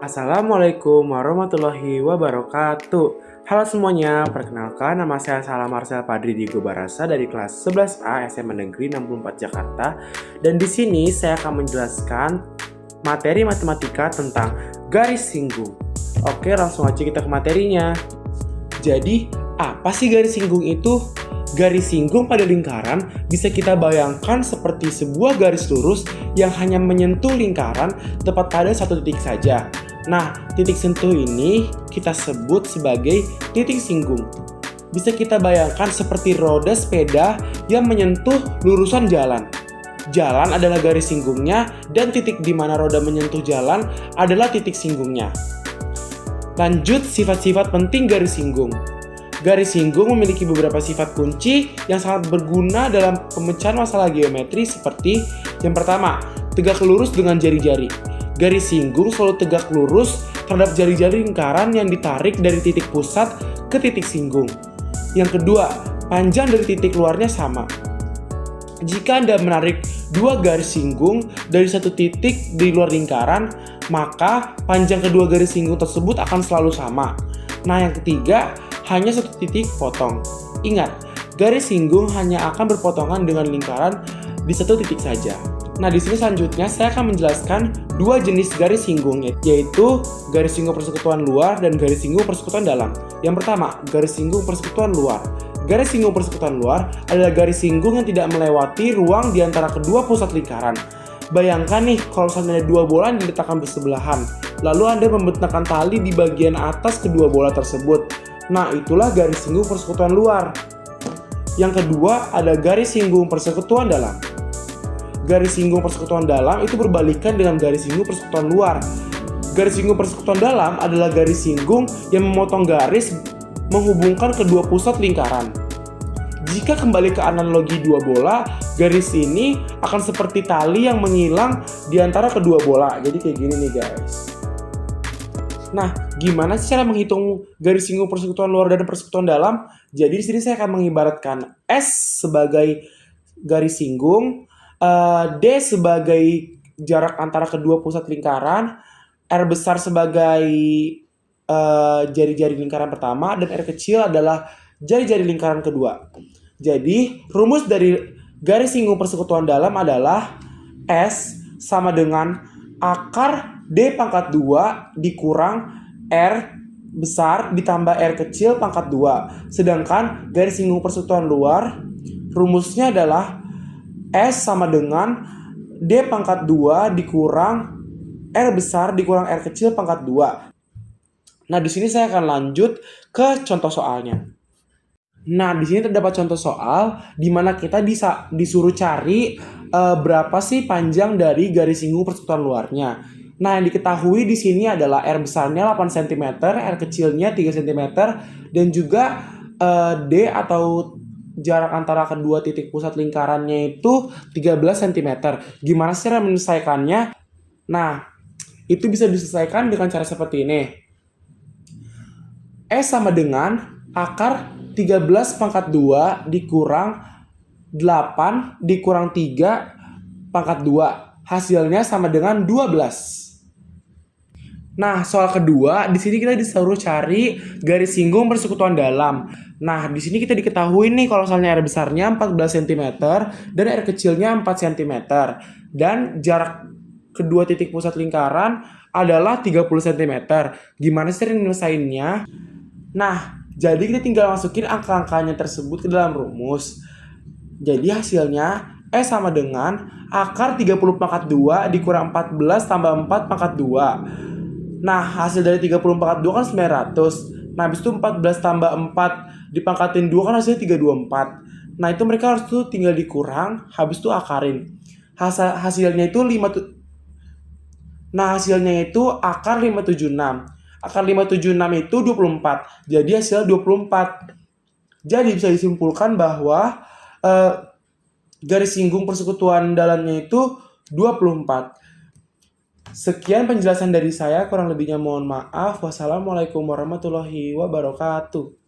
Assalamualaikum warahmatullahi wabarakatuh. Halo semuanya, perkenalkan nama saya Salah Marcel Padri Diego Barasa dari kelas 11A SMA Negeri 64 Jakarta. Dan di sini saya akan menjelaskan materi matematika tentang garis singgung. Oke, langsung aja kita ke materinya. Jadi, apa sih garis singgung itu? Garis singgung pada lingkaran bisa kita bayangkan seperti sebuah garis lurus yang hanya menyentuh lingkaran tepat pada satu titik saja. Nah, titik sentuh ini kita sebut sebagai titik singgung. Bisa kita bayangkan seperti roda sepeda yang menyentuh lurusan jalan. Jalan adalah garis singgungnya dan titik di mana roda menyentuh jalan adalah titik singgungnya. Lanjut, sifat-sifat penting garis singgung. Garis singgung memiliki beberapa sifat kunci yang sangat berguna dalam pemecahan masalah geometri seperti yang pertama, tegak lurus dengan jari-jari. Garis singgung selalu tegak lurus terhadap jari-jari lingkaran yang ditarik dari titik pusat ke titik singgung. Yang kedua, panjang dari titik luarnya sama. Jika Anda menarik dua garis singgung dari satu titik di luar lingkaran, maka panjang kedua garis singgung tersebut akan selalu sama. Nah, yang ketiga, hanya satu titik potong. Ingat, garis singgung hanya akan berpotongan dengan lingkaran di satu titik saja. Nah, di sini selanjutnya saya akan menjelaskan dua jenis garis singgung, yaitu garis singgung persekutuan luar dan garis singgung persekutuan dalam. Yang pertama, garis singgung persekutuan luar. Garis singgung persekutuan luar adalah garis singgung yang tidak melewati ruang di antara kedua pusat lingkaran. Bayangkan nih, kalau misalnya ada dua bola yang diletakkan bersebelahan, lalu Anda membentangkan tali di bagian atas kedua bola tersebut. Nah, itulah garis singgung persekutuan luar. Yang kedua, ada garis singgung persekutuan dalam. Garis singgung persekutuan dalam itu berbalikan dengan garis singgung persekutuan luar. Garis singgung persekutuan dalam adalah garis singgung yang memotong garis menghubungkan kedua pusat lingkaran. Jika kembali ke analogi dua bola, garis ini akan seperti tali yang menyilang di antara kedua bola. Jadi kayak gini nih guys. Nah, gimana sih cara menghitung garis singgung persekutuan luar dan persekutuan dalam? Jadi di sini saya akan mengibaratkan S sebagai garis singgung, D sebagai jarak antara kedua pusat lingkaran, R besar sebagai jari-jari lingkaran pertama, dan R kecil adalah jari-jari lingkaran kedua. Jadi, rumus dari garis singgung persekutuan dalam adalah S sama dengan akar D pangkat 2 dikurang R besar ditambah R kecil pangkat 2. Sedangkan garis singgung persekutuan luar rumusnya adalah S sama dengan D pangkat 2 dikurang R besar dikurang R kecil pangkat 2. Nah, di sini saya akan lanjut ke contoh soalnya. Nah, di sini terdapat contoh soal di mana kita disuruh cari berapa sih panjang dari garis singgung persekutuan luarnya. Nah, yang diketahui di sini adalah R besarnya 8 cm, R kecilnya 3 cm, dan juga D atau jarak antara kedua titik pusat lingkarannya itu 13 cm. Gimana sih cara menyelesaikannya? Nah, itu bisa diselesaikan dengan cara seperti ini. S sama dengan akar 13 pangkat 2 dikurang 8 dikurang 3 pangkat 2. Hasilnya sama dengan 12. Nah, soal kedua, di sini kita disuruh cari garis singgung persekutuan dalam. Nah, di sini kita diketahui nih kalau misalnya R besarnya 14 cm dan R kecilnya 4 cm. Dan jarak kedua titik pusat lingkaran adalah 30 cm. Gimana sih nyelesainnya? Nah, jadi kita tinggal masukin angka-angkanya tersebut ke dalam rumus. Jadi hasilnya S sama dengan akar 30 pangkat 2 dikurang 14 tambah 4 pangkat 2. Nah, hasil dari 30 pangkat 2 kan 900. Nah, habis itu 14 tambah 4 dipangkatin 2 kan hasilnya 324. Nah, itu mereka harus tuh tinggal dikurang, habis itu akarin. Hasilnya itu hasilnya itu akar 576. Akar 576 itu 24. Jadi hasilnya 24. Jadi bisa disimpulkan bahwa garis singgung persekutuan dalamnya itu 24. Sekian penjelasan dari saya, kurang lebihnya mohon maaf. Wassalamualaikum warahmatullahi wabarakatuh.